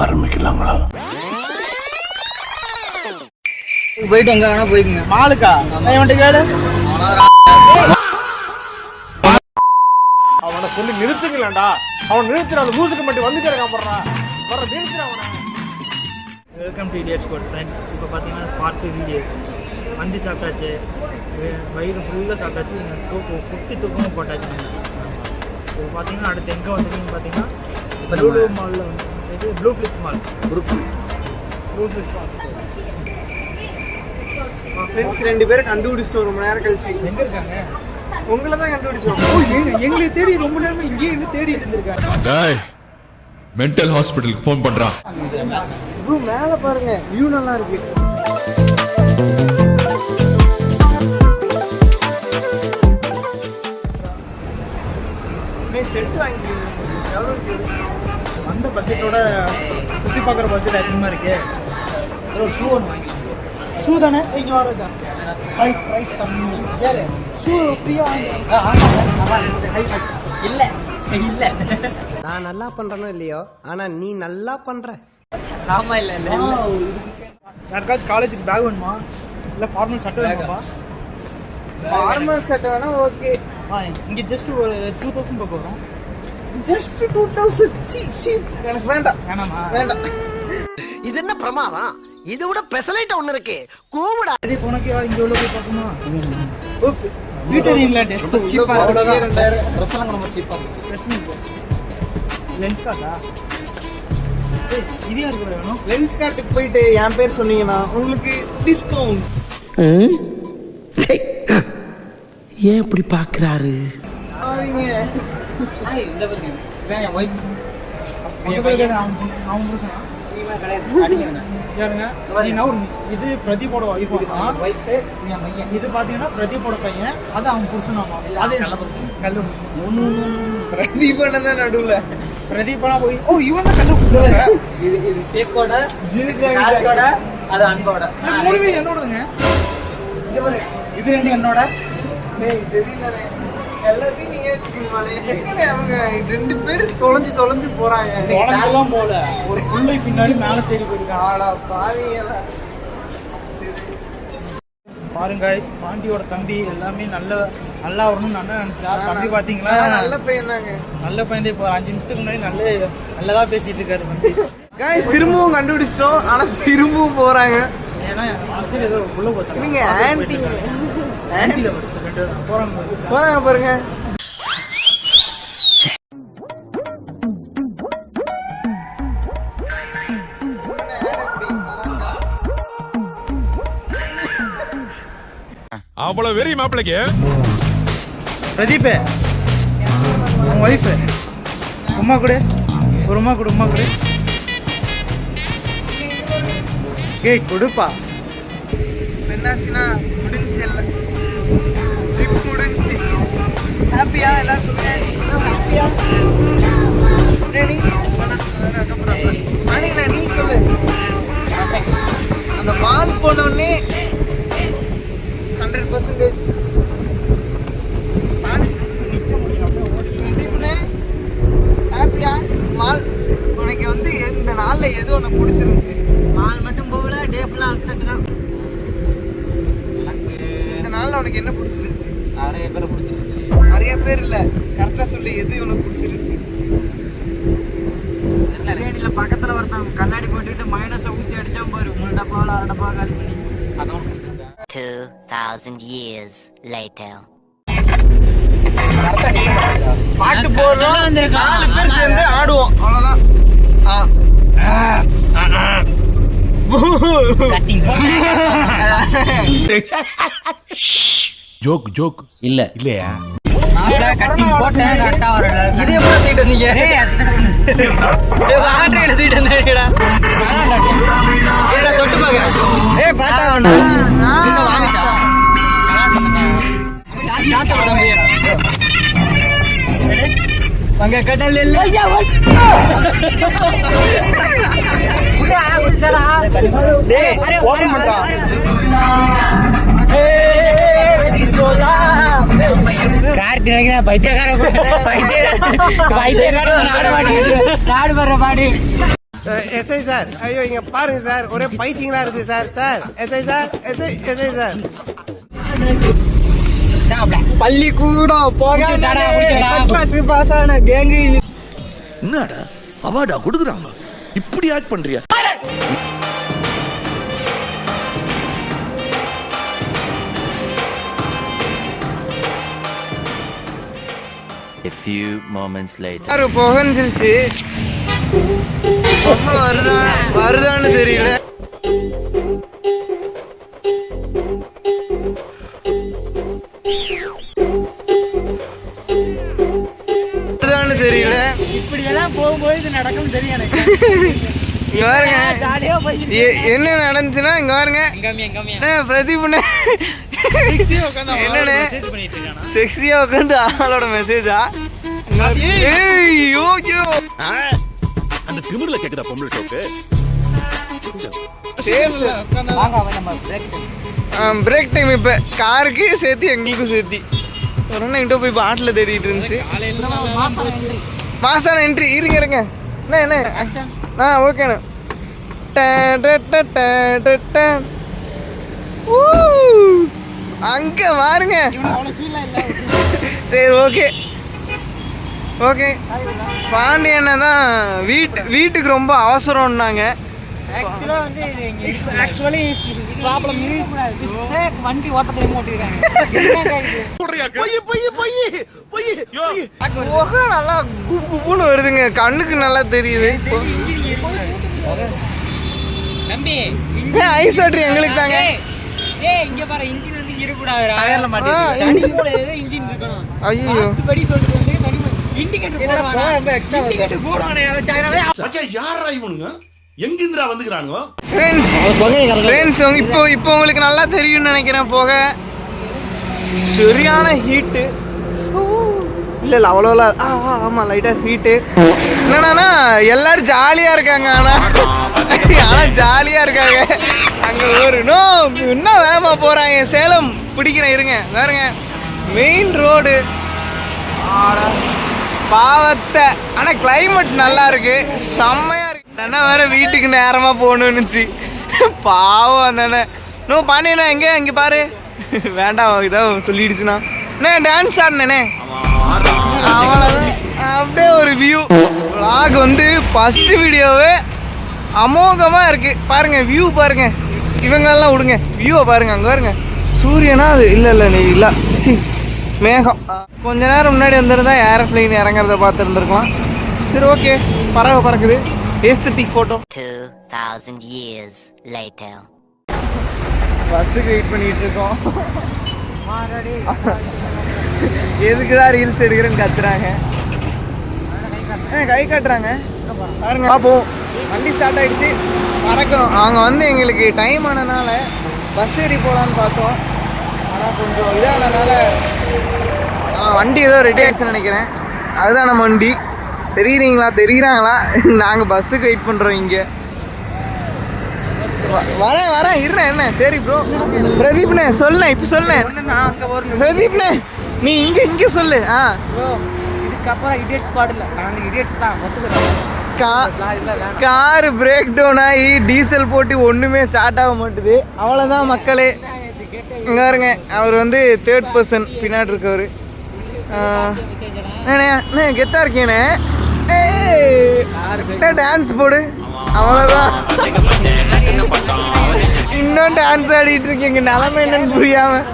ஆரம்பிக்கலாங்களா? போயிட்டு எங்க வேணா போய்க்குங்க. மாலுக்கா வந்துட்டு கேளு. அவனை சொல்லி நிறுத்துக்கலாம்டா. அவன் நிறுத்துற அந்த லூசுக்கு மட்டும் வந்துட்டே இருக்கான் போடுறா. வர நிறுத்துற அவனை. Welcome to idiot squad friends. இப்போ பார்த்தீங்கன்னா பார்ட் 2 வீடியோ. வண்டி சாப்பிட்டாச்சு, வயிறு ஃபுல்லாக சாப்பிட்டாச்சு, குட்டி தூக்கமும் போட்டாச்சு. நாங்கள் இப்போ பார்த்தீங்கன்னா அடுத்து எங்கே வந்துருக்குன்னு பார்த்தீங்கன்னா ப்ளூ மாலில் வந்து இது blue Flix mall. Blue Flix mall friends 2 பேரும் கண்டுபிடிச்சிட்டு ரொம்ப நேரம் கழிச்சு எங்கே இருக்காங்க? உங்களை தான் கண்டுபிடிச்சோம். எங்களை தேடி ரொம்ப நேரமா இங்கேயே என்ன தேடி இருந்திருக்காங்க. மென்டல் ஹாஸ்பிட்டலுக்கு ஃபோன் பண்றான். ப்ரோ மேலே பாருங்க, வியூ நல்லா இருக்கு. செட் வாங்கிக்கிறீங்க அந்த பட்ஜெட்டோட சுற்றி பார்க்குற பட்ஜெட் அதிகமாக இருக்கு. ஒரு ஷூ ஒன்று வாங்கிக்கலாம். ஷூ தானே இங்கே வரதா? ப்ரைஸ் கம்மி. ஷூ ஃப்ரீயாக இல்லை இல்லை, நான் நல்லா பண்றேனோ இல்லையோ, ஆனா நீ நல்லா பண்ற. ஆமா இல்லை இல்லை. யாருக்காச்சும் காலேஜுக்கு பேக் வேணுமா? இல்லை ஃபார்மல் சட்டை வேணுமா? ஃபார்மல் சட்டை வேணா ஓகே. இங்கே ஜஸ்ட் ஒரு 2000 பக்கம் வரும். Just 2000 cheap. எனக்கு வேண்டாம். வேணாமா? வேண்டாம். இது என்ன பிரமாதம்? இது விட பெசலைட் ஒண்ணு இருக்கு. கூமுடா. இது உனக்கு இங்க உள்ள போய் பார்க்கணுமா? ஓகே. பீட்டர் இங்கிலாந்து சீப்பா அவ்வளவுதான். 2000 ட்ரெஸ் எல்லாம் ரொம்ப சீப்பா இருக்கு. லென்ஸ் கார்டா? இது யாருக்கு வேணும்? லென்ஸ் கார்டுக்கு போயிட்டு என் பேர் சொன்னீங்கன்னா உங்களுக்கு டிஸ்கவுண்ட். ஏன் இப்படி பாக்குறாரு? இந்த பாருங்க, இதான் என் ஒய்ஃப். அவங்க புருஷனா? யாருங்க? இது பிரதீப்போட ஒய்ஃப். இது பாத்தீங்கன்னா பிரதீப்போட பையன், அது அவன் புருஷனாமா? அது கல்லு பிரதீபன் தான் நடுவுல. பிரதீபனா போய் ஓ இவன் தான் கல்லு புருஷன். இது ஷேப்போட, ஜிரிஜோட, அது அன்போட. மூணுமே என்னோடதுங்க. இது ரெண்டு என்னோட. சரியில்லை, எல்லாத்தையும் நீங்க ஏத்துக்கீங்களே. அவங்க 2 பேர் தொலைஞ்சு போறாங்க. தொலைஞ்செல்லாம் போல, ஒரு புள்ளை பின்னாடி மேல தேடி போயிருக்காங்க. ஆடா பாவிங்களா. பாருங்க பாண்டியோட தம்பி எல்லாமே நல்லா வரணும்னு நல்லா நினைச்சா. தம்பி பாத்தீங்களா நல்ல பையன் தாங்க. நல்ல பையன். இப்போ 5 நிமிஷத்துக்கு முன்னாடி நல்லதா பேசிட்டு இருக்காரு தம்பி. गाइस திரும்பவும் கண்டுபிடிச்சிட்டோம். ஆனா திரும்பவும் போறாங்க. ஏன்னா அரசியல் ஏதோ உள்ள போச்சு. நீங்க ஆன்டி போறாங்க பாருங்க. அவ்வளவு வெறி மாப்பிளைக்கு. பிரதீப் உன் ஒய்ஃப் உமா கூட ஒரு உமா கூட கேக் கொடுப்பா. என்னாச்சுன்னா முடிஞ்சு எல்லாம் ட்ரிப் முடிஞ்சு. ஹாப்பியா எல்லாம் சொல்லுங்க. ஹாப்பியா நீ சொல்லு. அந்த மால் போனோடனே 100% ஹாப்பியா? மால் உனக்கு வந்து இந்த நாள்ல எது ஒன்று பிடிச்சிருந்துச்சு? மால் மட்டும் போகல, டே ஃபுல்லாக அப்செட் தான். இந்த நாள்ல உனக்கு என்ன பிடிச்சிருந்துச்சு? நிறைய பேரை பிடிச்சிருந்துச்சு. நிறைய பேர் இல்ல, கரெக்டா சொல்லி எது உனக்கு பிடிச்சிருந்துச்சு? பிரியாணியில் பக்கத்தில் ஒருத்தன் கண்ணாடி போட்டுட்டு மைனஸை ஊற்றி அடிச்சான் பாரு, 3 டப்பாவில் 1/2 டப்பா காலி பண்ணி. அதான் பிடிச்சிருக்கேன். 2000 years later. பாட்டு போடுறோம், 4 பேர் சேர்ந்து ஆடுவோம், அவ்வளவுதான். ஜோக் இல்லையா? கட்டிங் போட்டேன் கரெக்டா வரல. இது எப்படி தூக்கிட்டு வந்தீங்க? ஆட்டை எடுத்துக்கிட்டு வந்தேடா. தொட்டு பாக்க பாட்டா வாங்கிச்சா அங்க கடல் கார்த்திகை பைத்தியக்கார நாடு பாடு எஸ்ஐ சார், ஐயோ இங்க பாருங்க சார், ஒரே பைத்தியங்களா இருக்கு sir. Sir SI sir, SI sir. பள்ளிக்கூடம் போக பாஸ் ஆன கேங்கு என்னடா அவார்டா கொடுக்குறாங்க இப்படி ஆக்ட் பண்றியா? A few moments later. யாரு புகஞ்சிருச்சு, வருதான்னு தெரியல. தெரியல. இப்படி எல்லாம் போகும்போது இது நடக்கும் தெரியும் எனக்கு. இங்க பாருங்க ஜாலியா போய் என்ன நடந்துச்சுன்னா, இங்க பாருங்க பிரதீப் என்னன்னு செக்ஸியா உட்காந்து ஆளோட மெசேஜா. அந்த திமிர்ல கேக்குதா பொம்பளை ஷோக்கு? பிரேக் டைம் இப்ப காருக்கு சேர்த்து எங்களுக்கும் சேர்த்தி ஒரு என்கிட்ட போய் பாட்டில் தேடிட்டு இருந்துச்சு. மாசான என்ட்ரி இருங்க என்ன ஓகேண்ணா. அங்க பாருங்க. சரி ஓகே ஓகே. பாண்டியண்ணா தான் வீட்டுக்கு ரொம்ப அவசரம்னாங்க. வண்டி ஓட்ட தெரியாம ஓட்டிருக்காங்க. நல்லா குப்புன்னு வருதுங்க, கண்ணுக்கு நல்லா தெரியுது. தம்பி ஐஸ் வாட்டர் எங்களுக்கு தாங்க. இங்க பாரு, இன்ஜின் வந்து இருக்கக்கூடாது, டயர்ல மாட்டிருக்கு. இன்ஜின் இருக்கணும். ஐயோ படி சொல்லிட்டு வந்து இண்டிகேட்டர் போடுவானே மச்சான் யாரா இவனுங்க? எங்கிந்திரா வந்துக்கறானுங்க? ஃப்ரெண்ட்ஸ் இப்போ உங்களுக்கு நல்லா தெரியும்னு நினைக்கிறேன். போக சரியான ஹீட்டு. இல்லை அவ்வளோல ஆமாம் லைட்டாக ஹீட்டு. என்னன்னா எல்லாரும் ஜாலியாக இருக்காங்க, ஆனால் ஜாலியாக இருக்காங்க. அங்கே ஒரு இன்னும் வேகமாக போகிறாங்க. சேலம் பிடிக்கிறேன் இருங்க வேறுங்க. மெயின் ரோடு பாவத்தை. ஆனால் கிளைமேட் நல்லா இருக்கு, செம்மையாக இருக்கு. அண்ணா வேற வீட்டுக்கு நேரமாக போகணுன்னுச்சு, பாவம் அந்த அண்ணன். இன்னும் பாண்டியண்ணா எங்கே இங்கே பாரு. வேண்டாம் இதான் சொல்லிடுச்சுண்ணா. அண்ணே டான்ஸ் ஆடினே அவ்வளோதான். அப்படியே ஒரு வியூ vlog வந்து ஃபஸ்ட்டு வீடியோவே அமோகமாக இருக்குது. பாருங்கள் வியூ பாருங்கள், இவங்களெல்லாம் விடுங்க, வியூவை பாருங்கள். அங்கே பாருங்க சூரியனா அது இல்லை சி மேகம். கொஞ்ச நேரம் முன்னாடி வந்திருந்தா ஏரோப்ளைன் இறங்குறத பார்த்துருந்துருக்கலாம். சரி ஓகே, பறவை பறக்குது, ஏஸ்தட்டிக் ஃபோட்டோ. 2000 years later. பஸ்ஸுக்கு வெயிட் பண்ணிட்டு இருக்கோம். எதுக்குதான் ரீல்ஸ் எடுக்கிறேன்னு கத்துறாங்க, கை காட்டுறாங்க பாருங்க. பார்ப்போம், வண்டி ஸ்டார்ட் ஆகிடுச்சு, பறக்கணும். அவங்க வந்து எங்களுக்கு டைம் ஆனதுனால பஸ் ஏறி போகலான்னு பார்த்தோம். ஆனால் கொஞ்சம் இதானதுனால வண்டி ஏதோ ரெடி ஆகிடுச்சுன்னு நினைக்கிறேன். அதுதான் நம்ம வண்டி. தெரியுறாங்களா? நாங்கள் பஸ்ஸுக்கு வெயிட் பண்ணுறோம் இங்கே. வரேன் இருறேன். என்ன சரி ப்ரோ. பிரதீப்ண்ணே சொல்லேன், இப்போ சொல்லேன். பிரதீப்ண்ணே நீ இங்கே சொல்லு. இதுக்கப்புறம் இடியட் ஸ்குவாட் இல்லை, நாங்கள் இடியட்ஸ் தான் ஒத்துக்கிறோம். காரு பிரேக் டவுன் ஆகி டீசல் போட்டு ஒன்றுமே ஸ்டார்ட் ஆக மாட்டுது. அவ்வளோதான் மக்களே. இங்கே பாருங்க, அவர் வந்து தேர்ட் பர்சன் பின்னாடி இருக்கவர். அண்ணே கெத்தா இருக்கேண்ணே, டான்ஸ் போடு. அவ்வளோதான், இன்னும் டான்ஸ் ஆடிட்டு இருக்கீங்க. நிலமை என்னன்னு புரியாமல்